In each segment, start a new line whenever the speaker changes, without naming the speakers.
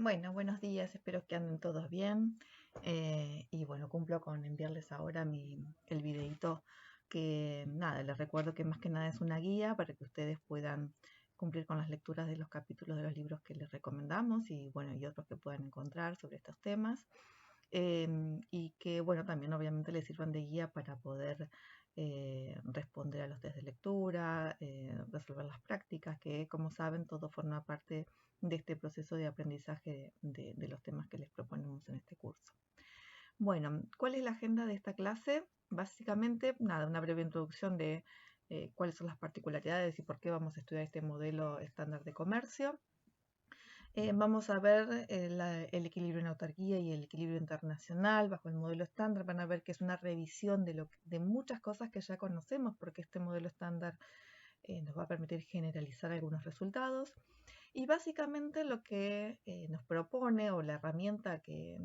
Bueno, buenos días, espero que anden todos bien. Y bueno, cumplo con enviarles ahora el videito que nada, les recuerdo que más que nada es una guía para que ustedes puedan cumplir con las lecturas de los capítulos de los libros que les recomendamos y bueno, y otros que puedan encontrar sobre estos temas. Y que bueno, también obviamente les sirvan de guía para poder responder a los test de lectura, resolver las prácticas, que como saben todo forma parte de este proceso de aprendizaje de los temas que les proponemos en este curso. Bueno, ¿cuál es la agenda de esta clase? Básicamente, nada, una breve introducción de cuáles son las particularidades y por qué vamos a estudiar este modelo estándar de comercio. Vamos a ver el equilibrio en autarquía y el equilibrio internacional bajo el modelo estándar. Van a ver que es una revisión de muchas cosas que ya conocemos, porque este modelo estándar nos va a permitir generalizar algunos resultados. Y básicamente lo que nos propone, o la herramienta que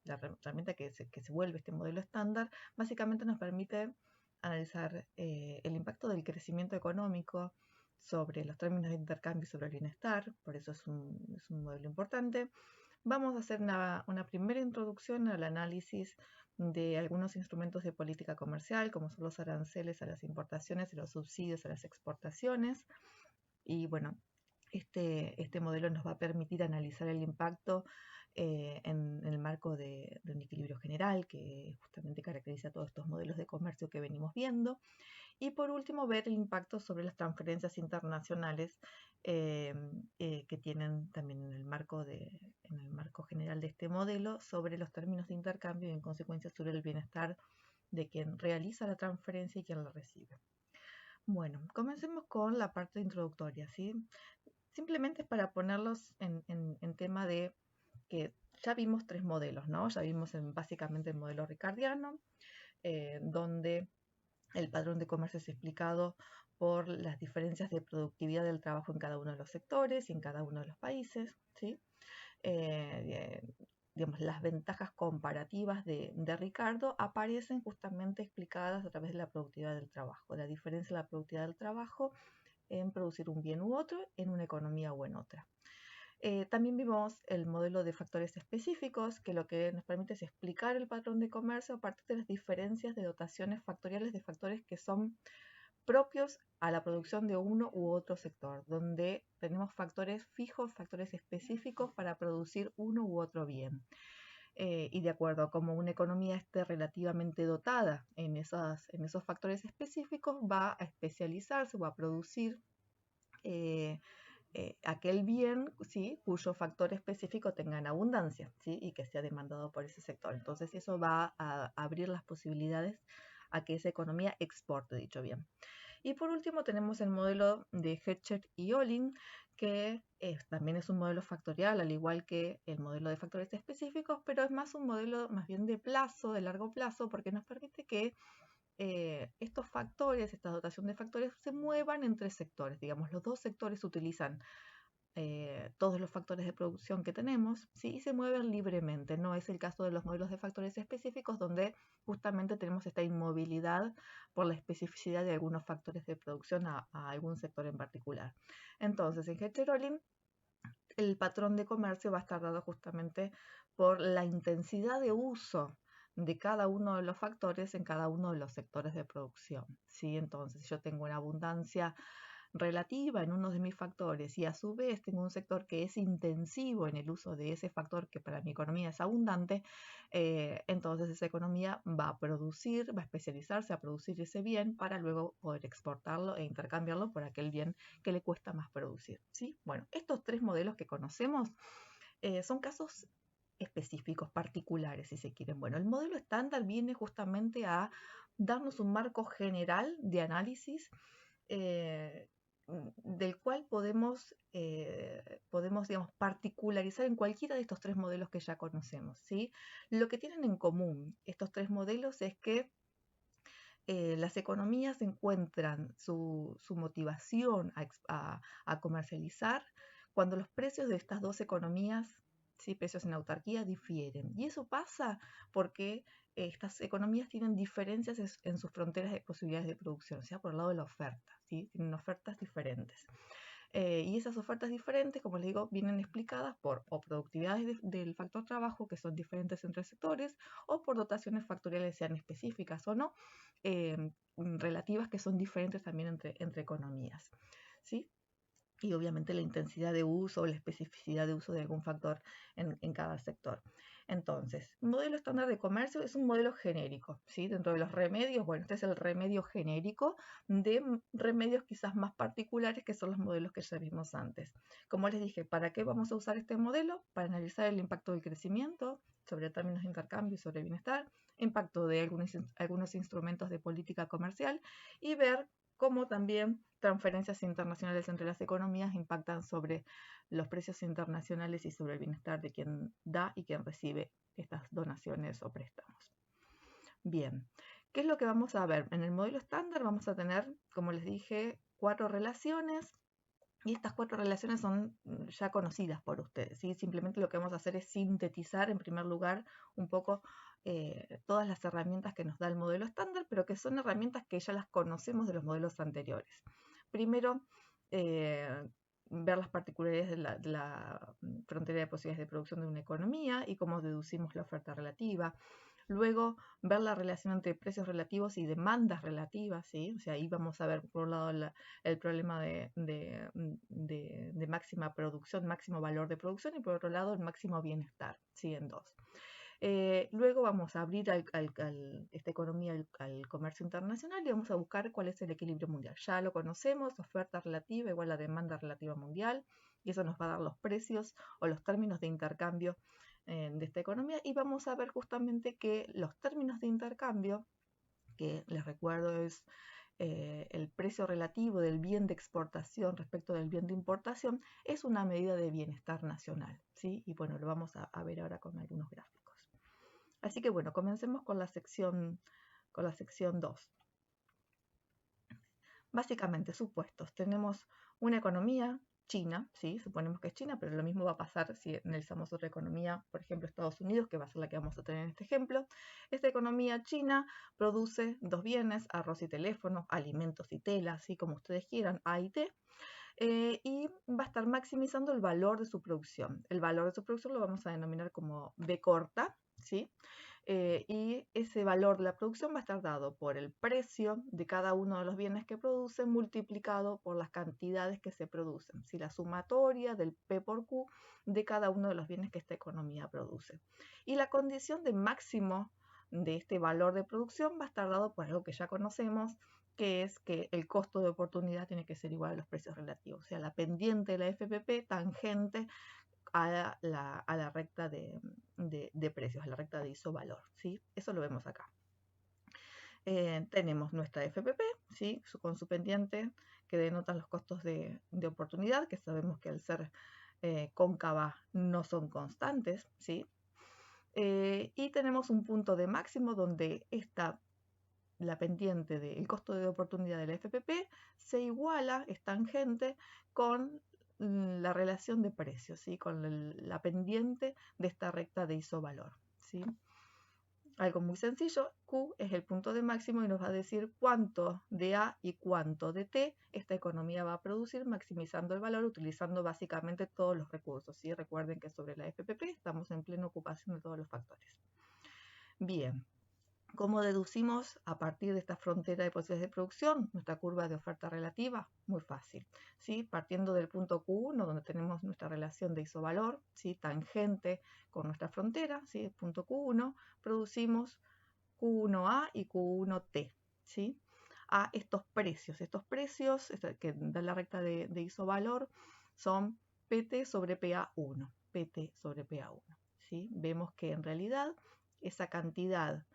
se vuelve este modelo estándar, básicamente nos permite analizar el impacto del crecimiento económico sobre los términos de intercambio y sobre el bienestar, por eso es un modelo importante. Vamos a hacer una primera introducción al análisis de algunos instrumentos de política comercial, como son los aranceles a las importaciones y los subsidios a las exportaciones. Y bueno, este modelo nos va a permitir analizar el impacto en el marco de un equilibrio general que justamente caracteriza todos estos modelos de comercio que venimos viendo. Y por último, ver el impacto sobre las transferencias internacionales que tienen también en el marco general de este modelo sobre los términos de intercambio y en consecuencia sobre el bienestar de quien realiza la transferencia y quien la recibe. Bueno, comencemos con la parte introductoria, ¿sí? Simplemente para ponerlos en tema de que ya vimos tres modelos, ¿no? Ya vimos básicamente el modelo ricardiano, donde el patrón de comercio es explicado por las diferencias de productividad del trabajo en cada uno de los sectores y en cada uno de los países, ¿sí? Eh, digamos, las ventajas comparativas de Ricardo aparecen justamente explicadas a través de la productividad del trabajo, la diferencia de la productividad del trabajo en producir un bien u otro, en una economía o en otra. También vimos el modelo de factores específicos, que lo que nos permite es explicar el patrón de comercio a partir de las diferencias de dotaciones factoriales de factores que son propios a la producción de uno u otro sector, donde tenemos factores fijos, factores específicos para producir uno u otro bien. Y de acuerdo a cómo una economía esté relativamente dotada en esos factores específicos, va a especializarse o a producir aquel bien, ¿sí?, cuyo factor específico tenga en abundancia, ¿sí?, y que sea demandado por ese sector. Entonces eso va a abrir las posibilidades a que esa economía exporte dicho bien. Y por último tenemos el modelo de Hechter y Olin, que también es un modelo factorial, al igual que el modelo de factores específicos, pero es más un modelo más bien de plazo, de largo plazo, porque nos permite que estos factores, esta dotación de factores, se muevan entre sectores. Digamos, los dos sectores utilizan todos los factores de producción que tenemos, ¿sí?, y se mueven libremente. No es el caso de los modelos de factores específicos, donde justamente tenemos esta inmovilidad por la especificidad de algunos factores de producción a algún sector en particular. Entonces, en Hechter-Olin, el patrón de comercio va a estar dado justamente por la intensidad de uso de cada uno de los factores en cada uno de los sectores de producción, ¿sí? Entonces, si yo tengo una abundancia relativa en uno de mis factores y a su vez tengo un sector que es intensivo en el uso de ese factor que para mi economía es abundante, entonces esa economía va a producir, va a especializarse a producir ese bien para luego poder exportarlo e intercambiarlo por aquel bien que le cuesta más producir, ¿sí? Bueno, estos tres modelos que conocemos son casos específicos, particulares, si se quieren. Bueno, el modelo estándar viene justamente a darnos un marco general de análisis eh, del cual podemos, digamos, particularizar en cualquiera de estos tres modelos que ya conocemos, ¿sí? Lo que tienen en común estos tres modelos es que las economías encuentran su motivación a comercializar cuando los precios de estas dos economías, ¿sí?, precios en autarquía, difieren. Y eso pasa porque estas economías tienen diferencias en sus fronteras de posibilidades de producción, o sea, por el lado de la oferta, ¿sí?, tienen ofertas diferentes. Y esas ofertas diferentes, como les digo, vienen explicadas por o productividades del factor trabajo, que son diferentes entre sectores, o por dotaciones factoriales, sean específicas o no, relativas, que son diferentes también entre economías, ¿sí? Y obviamente la intensidad de uso o la especificidad de uso de algún factor en cada sector. Entonces, modelo estándar de comercio es un modelo genérico, ¿sí? Dentro de los remedios, bueno, este es el remedio genérico de remedios quizás más particulares, que son los modelos que ya vimos antes. Como les dije, ¿para qué vamos a usar este modelo? Para analizar el impacto del crecimiento sobre términos de intercambio y sobre bienestar, impacto de algunos instrumentos de política comercial, y ver cómo también transferencias internacionales entre las economías impactan sobre los precios internacionales y sobre el bienestar de quien da y quien recibe estas donaciones o préstamos. Bien, ¿qué es lo que vamos a ver? En el modelo estándar vamos a tener, como les dije, 4 relaciones, y estas 4 relaciones son ya conocidas por ustedes, ¿sí? Simplemente lo que vamos a hacer es sintetizar, en primer lugar, un poco todas las herramientas que nos da el modelo estándar, pero que son herramientas que ya las conocemos de los modelos anteriores. Primero, ver las particularidades de la frontera de posibilidades de producción de una economía y cómo deducimos la oferta relativa. Luego, ver la relación entre precios relativos y demandas relativas, ¿sí? O sea, ahí vamos a ver, por un lado, el problema de máxima producción, máximo valor de producción, y por otro lado, el máximo bienestar, ¿sí? En dos. Luego vamos a abrir esta economía al comercio internacional y vamos a buscar cuál es el equilibrio mundial. Ya lo conocemos, oferta relativa igual a demanda relativa mundial, y eso nos va a dar los precios o los términos de intercambio de esta economía, y vamos a ver justamente que los términos de intercambio, que les recuerdo es el precio relativo del bien de exportación respecto del bien de importación, es una medida de bienestar nacional, ¿sí? Y bueno, lo vamos a ver ahora con algunos gráficos. Así que bueno, comencemos con la sección 2. Básicamente, supuestos. Tenemos una economía China, ¿sí? Suponemos que es China, pero lo mismo va a pasar si analizamos otra economía, por ejemplo, Estados Unidos, que va a ser la que vamos a tener en este ejemplo. Esta economía china produce 2 bienes, arroz y teléfono, alimentos y tela, así como ustedes quieran, A y T, y va a estar maximizando el valor de su producción. El valor de su producción lo vamos a denominar como B corta, ¿sí? Y ese valor de la producción va a estar dado por el precio de cada uno de los bienes que produce multiplicado por las cantidades que se producen, ¿sí? La sumatoria del P por Q de cada uno de los bienes que esta economía produce. Y la condición de máximo de este valor de producción va a estar dado por algo que ya conocemos, que es que el costo de oportunidad tiene que ser igual a los precios relativos, o sea, la pendiente de la FPP tangente a la recta de precios, a la recta de isovalor, ¿sí? Eso lo vemos acá. Tenemos nuestra FPP, ¿sí? Con su pendiente que denotan los costos de oportunidad, que sabemos que al ser cóncava no son constantes, ¿sí? Y tenemos un punto de máximo donde la pendiente del costo de oportunidad de la FPP se iguala, es tangente, con la relación de precios, ¿sí? Con la pendiente de esta recta de isovalor, ¿sí? Algo muy sencillo, Q es el punto de máximo y nos va a decir cuánto de A y cuánto de T esta economía va a producir, maximizando el valor utilizando básicamente todos los recursos, ¿sí? Recuerden que sobre la FPP estamos en plena ocupación de todos los factores. Bien. ¿Cómo deducimos a partir de esta frontera de posibilidades de producción nuestra curva de oferta relativa? Muy fácil, ¿sí? Partiendo del punto Q1, donde tenemos nuestra relación de isovalor, ¿sí? Tangente con nuestra frontera, ¿sí? Punto Q1, producimos Q1A y Q1T, ¿sí? A estos precios que da la recta de isovalor son PT sobre PA1, PT sobre PA1, ¿sí? Vemos que en realidad esa cantidad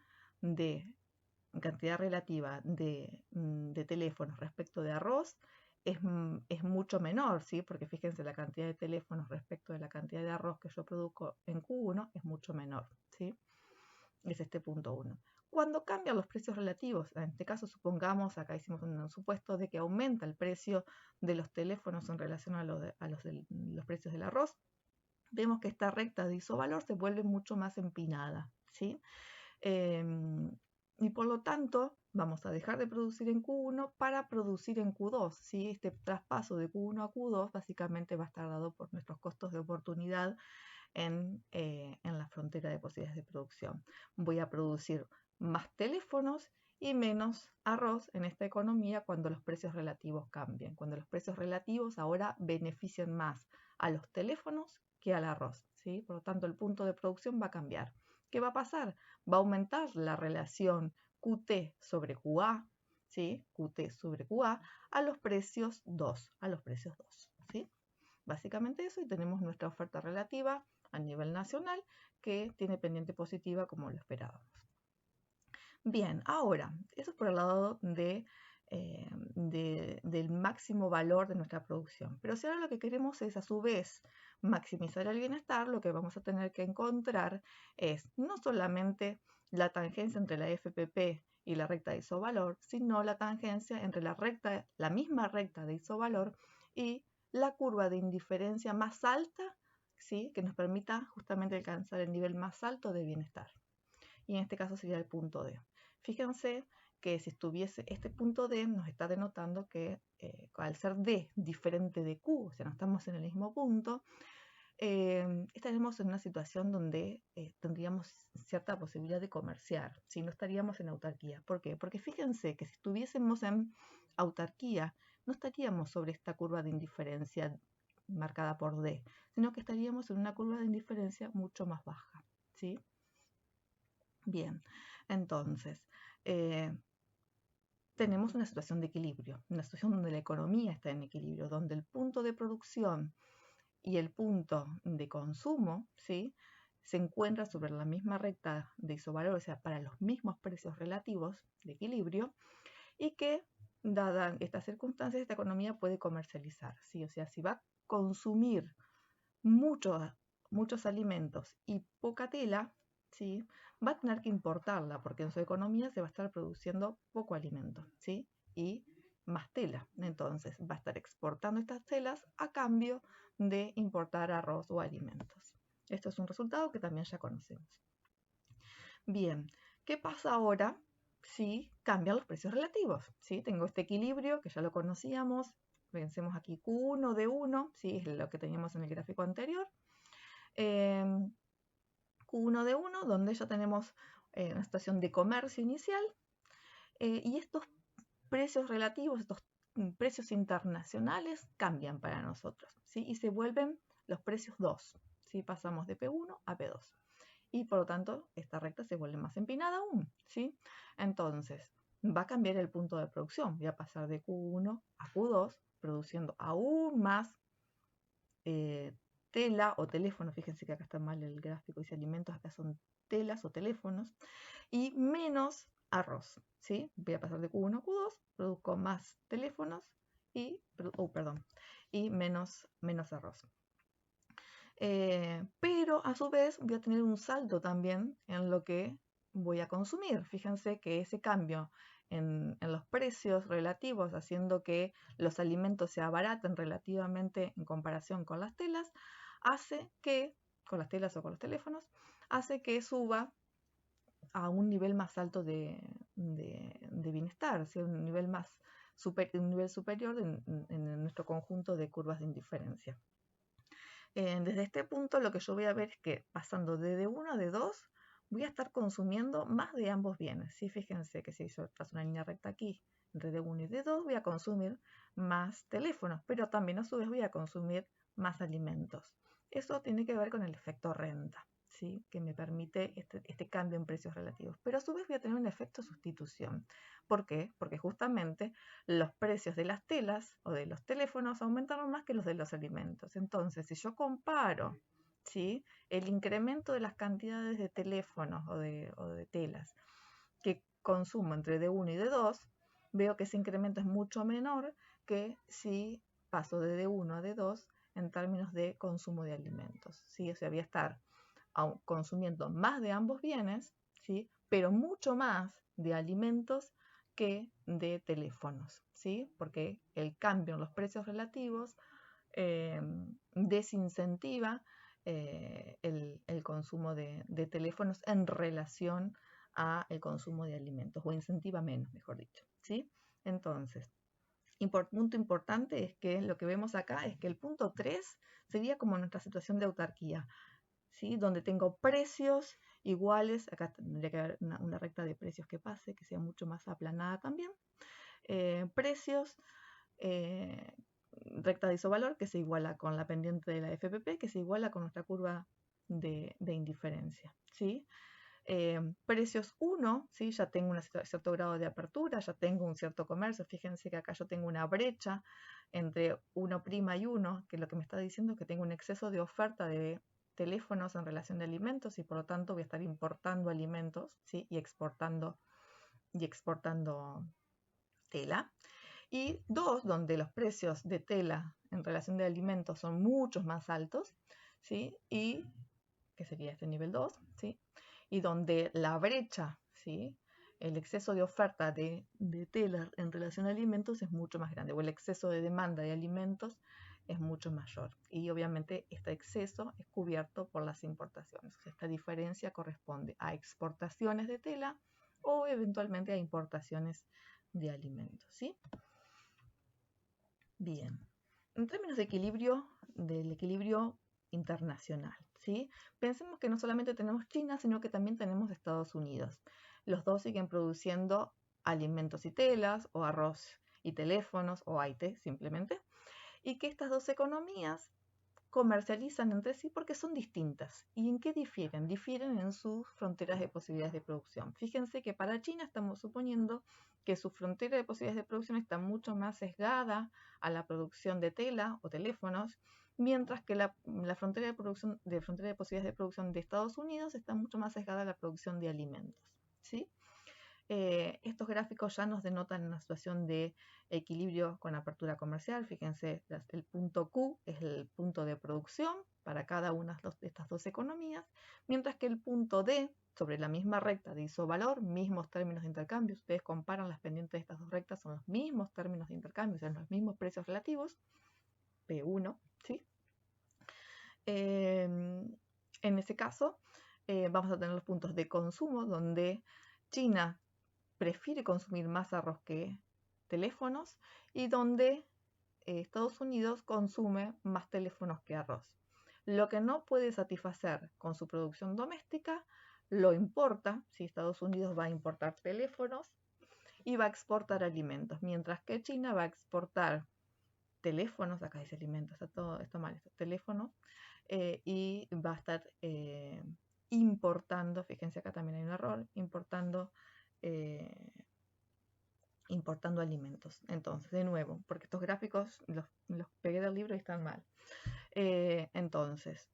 relativa de teléfonos respecto de arroz es mucho menor, ¿sí? Porque fíjense, la cantidad de teléfonos respecto de la cantidad de arroz que yo produzco en Q1 es mucho menor, ¿sí? Es este punto 1. Cuando cambian los precios relativos, en este caso supongamos, acá hicimos un supuesto de que aumenta el precio de los teléfonos en relación a los precios del arroz, vemos que esta recta de isovalor se vuelve mucho más empinada, ¿sí? Y por lo tanto, vamos a dejar de producir en Q1 para producir en Q2. ¿Sí? Este traspaso de Q1 a Q2 básicamente va a estar dado por nuestros costos de oportunidad en la frontera de posibilidades de producción. Voy a producir más teléfonos y menos arroz en esta economía cuando los precios relativos cambien, cuando los precios relativos ahora beneficien más a los teléfonos que al arroz, ¿sí? Por lo tanto, el punto de producción va a cambiar. ¿Qué va a pasar? Va a aumentar la relación QT sobre QA, ¿sí? QT sobre QA a los precios 2, ¿sí? Básicamente eso, y tenemos nuestra oferta relativa a nivel nacional que tiene pendiente positiva como lo esperábamos. Bien, ahora, eso es por el lado del máximo valor de nuestra producción. Pero si ahora lo que queremos es a su vez maximizar el bienestar, lo que vamos a tener que encontrar es no solamente la tangencia entre la FPP y la recta de isovalor, sino la tangencia entre la misma recta de isovalor y la curva de indiferencia más alta, ¿sí? Que nos permita justamente alcanzar el nivel más alto de bienestar. Y en este caso sería el punto D. Fíjense que si estuviese este punto D, nos está denotando que al ser D diferente de Q, o sea, no estamos en el mismo punto, estaremos en una situación donde tendríamos cierta posibilidad de comerciar, si no estaríamos en autarquía. ¿Por qué? Porque fíjense que si estuviésemos en autarquía, no estaríamos sobre esta curva de indiferencia marcada por D, sino que estaríamos en una curva de indiferencia mucho más baja, ¿sí? Bien, entonces, tenemos una situación de equilibrio, una situación donde la economía está en equilibrio, donde el punto de producción y el punto de consumo, ¿sí? Se encuentra sobre la misma recta de isovalor, o sea, para los mismos precios relativos de equilibrio, y que, dadas estas circunstancias, esta economía puede comercializar, ¿sí? O sea, si va a consumir muchos alimentos y poca tela, ¿sí? Va a tener que importarla porque en su economía se va a estar produciendo poco alimento, ¿sí? Y más tela. Entonces va a estar exportando estas telas a cambio de importar arroz o alimentos. Esto es un resultado que también ya conocemos. Bien, ¿qué pasa ahora si cambian los precios relativos? ¿Sí? Tengo este equilibrio que ya lo conocíamos. Pensemos aquí Q1 de 1, ¿sí? Es lo que teníamos en el gráfico anterior. Q1 de 1, donde ya tenemos una situación de comercio inicial, y estos precios relativos, estos precios internacionales cambian para nosotros, ¿sí? Y se vuelven los precios 2, ¿sí? Pasamos de P1 a P2. Y por lo tanto, esta recta se vuelve más empinada aún, ¿sí? Entonces, va a cambiar el punto de producción. Voy a pasar de Q1 a Q2, produciendo aún más tela o teléfono. Fíjense que acá está mal el gráfico, dice alimentos, acá son telas o teléfonos, y menos arroz, ¿sí? Voy a pasar de Q1 a Q2, produzco más teléfonos y, y menos arroz. Pero a su vez voy a tener un salto también en lo que voy a consumir. Fíjense que ese cambio en los precios relativos, haciendo que los alimentos se abaraten relativamente en comparación con las telas, hace que, con las telas o con los teléfonos, hace que suba a un nivel más alto de bienestar, ¿sí? Un nivel superior en nuestro conjunto de curvas de indiferencia. Desde este punto lo que yo voy a ver es que pasando de D1 a D2 voy a estar consumiendo más de ambos bienes. ¿Sí? Fíjense que si yo trazo una línea recta aquí entre D1 y D2 voy a consumir más teléfonos, pero también a su vez voy a consumir más alimentos. Eso tiene que ver con el efecto renta, ¿sí? Que me permite este cambio en precios relativos. Pero a su vez voy a tener un efecto sustitución. ¿Por qué? Porque justamente los precios de las telas o de los teléfonos aumentaron más que los de los alimentos. Entonces, si yo comparo, ¿sí? El incremento de las cantidades de teléfonos o de telas que consumo entre D1 y D2, veo que ese incremento es mucho menor que si paso de D1 a D2 en términos de consumo de alimentos, ¿sí? O sea, voy a estar consumiendo más de ambos bienes, ¿sí? Pero mucho más de alimentos que de teléfonos, ¿sí? Porque el cambio en los precios relativos desincentiva el consumo de teléfonos en relación al consumo de alimentos, o incentiva menos, mejor dicho, ¿sí? Entonces, punto importante es que lo que vemos acá es que el punto 3 sería como nuestra situación de autarquía, ¿sí? Donde tengo precios iguales, acá tendría que haber una recta de precios que pase, que sea mucho más aplanada también, precios, recta de isovalor que se iguala con la pendiente de la FPP, que se iguala con nuestra curva de indiferencia,'sí? Precios 1, ¿sí? Ya tengo un cierto grado de apertura, ya tengo un cierto comercio. Fíjense que acá yo tengo una brecha entre 1' y 1, que lo que me está diciendo es que tengo un exceso de oferta de teléfonos en relación de alimentos y por lo tanto voy a estar importando alimentos, ¿sí? y exportando tela. Y 2, donde los precios de tela en relación de alimentos son muchos más altos, ¿sí? Y que sería este nivel 2, ¿sí? Y donde la brecha, ¿sí? El exceso de oferta de tela en relación a alimentos es mucho más grande, o el exceso de demanda de alimentos es mucho mayor. Y obviamente este exceso es cubierto por las importaciones. Esta diferencia corresponde a exportaciones de tela o eventualmente a importaciones de alimentos, ¿sí? Bien. En términos de equilibrio, del equilibrio internacional, ¿sí? Pensemos que no solamente tenemos China, sino que también tenemos Estados Unidos. Los dos siguen produciendo alimentos y telas, o arroz y teléfonos, o AIT simplemente, y que estas dos economías comercializan entre sí porque son distintas. ¿Y en qué difieren? Difieren en sus fronteras de posibilidades de producción. Fíjense que para China estamos suponiendo que su frontera de posibilidades de producción está mucho más sesgada a la producción de tela o teléfonos, mientras que la frontera de posibilidades de producción de Estados Unidos está mucho más sesgada a la producción de alimentos, ¿sí? Estos gráficos ya nos denotan una situación de equilibrio con apertura comercial. Fíjense, el punto Q es el punto de producción para cada una de estas dos economías, mientras que el punto D, sobre la misma recta de isovalor, mismos términos de intercambio, ustedes comparan las pendientes de estas dos rectas, son los mismos términos de intercambio, son los mismos precios relativos, P1, ¿sí? En ese caso, vamos a tener los puntos de consumo, donde China prefiere consumir más arroz que teléfonos y donde Estados Unidos consume más teléfonos que arroz. Lo que no puede satisfacer con su producción doméstica lo importa. Si Estados Unidos va a importar teléfonos y va a exportar alimentos, mientras que China va a exportar teléfonos, acá dice alimentos, está mal, teléfonos, y va a estar importando, fíjense acá también hay un error, importando alimentos. Entonces, de nuevo, porque estos gráficos los pegué del libro y están mal. Entonces,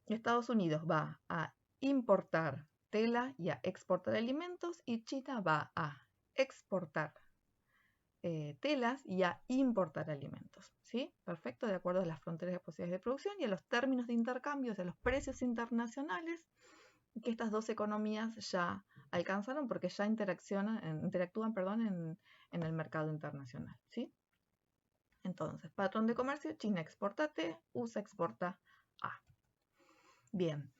Estados Unidos va a importar tela y a exportar alimentos, y China va a exportar telas y a importar alimentos, ¿sí? Perfecto, de acuerdo a las fronteras de posibilidades de producción y a los términos de intercambio, a los precios internacionales que estas dos economías ya alcanzaron porque ya interactúan en el mercado internacional, ¿sí? Entonces, patrón de comercio, China exporta T, USA exporta A. Bien,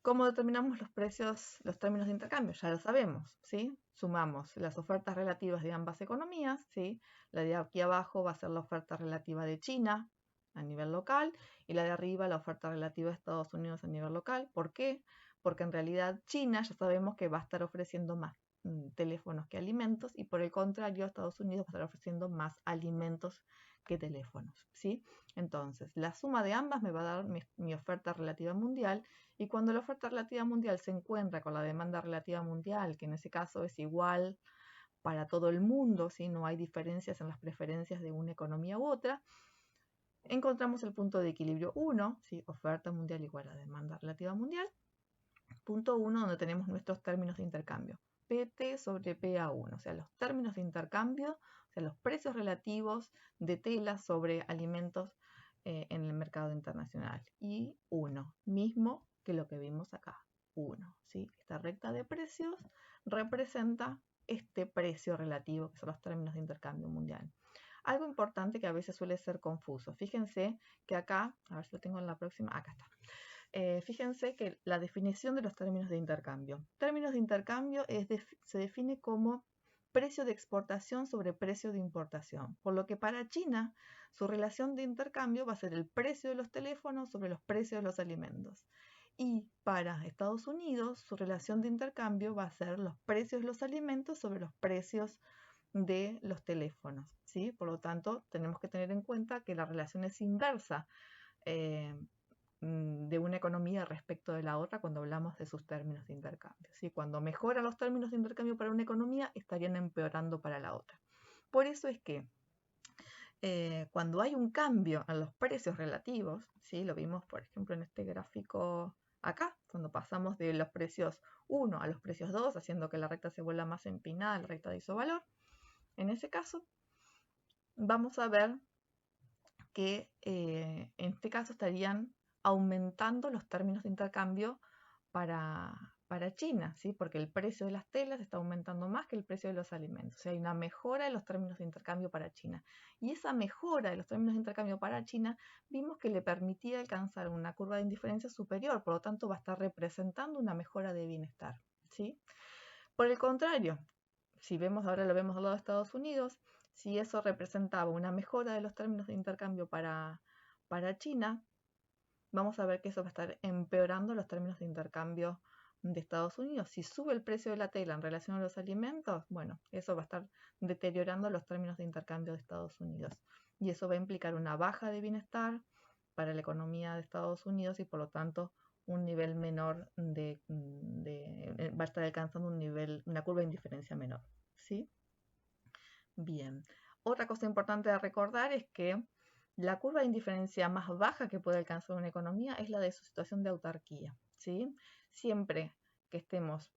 ¿cómo determinamos los precios, los términos de intercambio? Ya lo sabemos, ¿sí? Sumamos las ofertas relativas de ambas economías, ¿sí? La de aquí abajo va a ser la oferta relativa de China a nivel local y la de arriba la oferta relativa de Estados Unidos a nivel local. ¿Por qué? Porque en realidad China ya sabemos que va a estar ofreciendo más teléfonos que alimentos y por el contrario Estados Unidos va a estar ofreciendo más alimentos que teléfonos, ¿sí? Entonces, la suma de ambas me va a dar mi oferta relativa mundial, y cuando la oferta relativa mundial se encuentra con la demanda relativa mundial, que en ese caso es igual para todo el mundo, ¿sí? No hay diferencias en las preferencias de una economía u otra, encontramos el punto de equilibrio 1, ¿sí? Oferta mundial igual a demanda relativa mundial. Punto 1, donde tenemos nuestros términos de intercambio. PT sobre PA1, o sea, los términos de intercambio, o sea, los precios relativos de tela sobre alimentos en el mercado internacional. Y 1, mismo que lo que vimos acá. 1, ¿sí? Esta recta de precios representa este precio relativo, que son los términos de intercambio mundial. Algo importante que a veces suele ser confuso. Fíjense que acá, a ver si lo tengo en la próxima, acá está. fíjense que la definición de los términos de intercambio. Términos de intercambio se define como precio de exportación sobre precio de importación, por lo que para China su relación de intercambio va a ser el precio de los teléfonos sobre los precios de los alimentos. Y para Estados Unidos su relación de intercambio va a ser los precios de los alimentos sobre los precios de los teléfonos, ¿sí? Por lo tanto, tenemos que tener en cuenta que la relación es inversa de una economía respecto de la otra cuando hablamos de sus términos de intercambio, ¿sí? Cuando mejoran los términos de intercambio para una economía, estarían empeorando para la otra. Por eso es que cuando hay un cambio en los precios relativos, ¿sí? Lo vimos, por ejemplo, en este gráfico acá, cuando pasamos de los precios 1 a los precios 2, haciendo que la recta se vuelva más empinada, la recta de isovalor. En ese caso, vamos a ver que en este caso estarían aumentando los términos de intercambio para China, ¿sí? Porque el precio de las telas está aumentando más que el precio de los alimentos. O sea, hay una mejora de los términos de intercambio para China. Y esa mejora de los términos de intercambio para China vimos que le permitía alcanzar una curva de indiferencia superior, por lo tanto va a estar representando una mejora de bienestar, ¿sí? Por el contrario, si vemos, ahora lo vemos al lado de Estados Unidos, si eso representaba una mejora de los términos de intercambio para China, vamos a ver que eso va a estar empeorando los términos de intercambio de Estados Unidos. Si sube el precio de la tela en relación a los alimentos, bueno, eso va a estar deteriorando los términos de intercambio de Estados Unidos. Y eso va a implicar una baja de bienestar para la economía de Estados Unidos y por lo tanto un nivel menor va a estar alcanzando una curva de indiferencia menor, ¿sí? Bien. Otra cosa importante de recordar es que la curva de indiferencia más baja que puede alcanzar una economía es la de su situación de autarquía, ¿sí? Siempre que estemos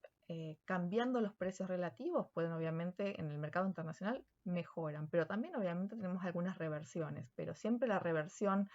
cambiando los precios relativos, pueden obviamente en el mercado internacional mejoran, pero también obviamente tenemos algunas reversiones, pero siempre la reversión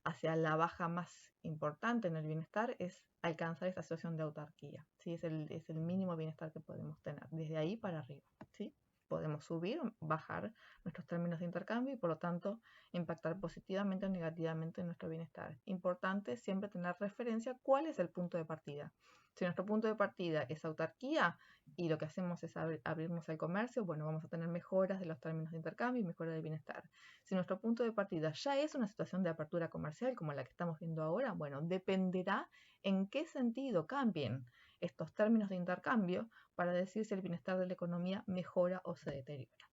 hacia la baja más importante en el bienestar es alcanzar esa situación de autarquía, ¿sí? Es el mínimo bienestar que podemos tener, desde ahí para arriba, ¿sí? Podemos subir o bajar nuestros términos de intercambio y por lo tanto impactar positivamente o negativamente en nuestro bienestar. Importante siempre tener referencia cuál es el punto de partida. Si nuestro punto de partida es autarquía y lo que hacemos es abrirnos al comercio, bueno, vamos a tener mejoras de los términos de intercambio y mejoras de bienestar. Si nuestro punto de partida ya es una situación de apertura comercial como la que estamos viendo ahora, bueno, dependerá en qué sentido cambien estos términos de intercambio para decir si el bienestar de la economía mejora o se deteriora.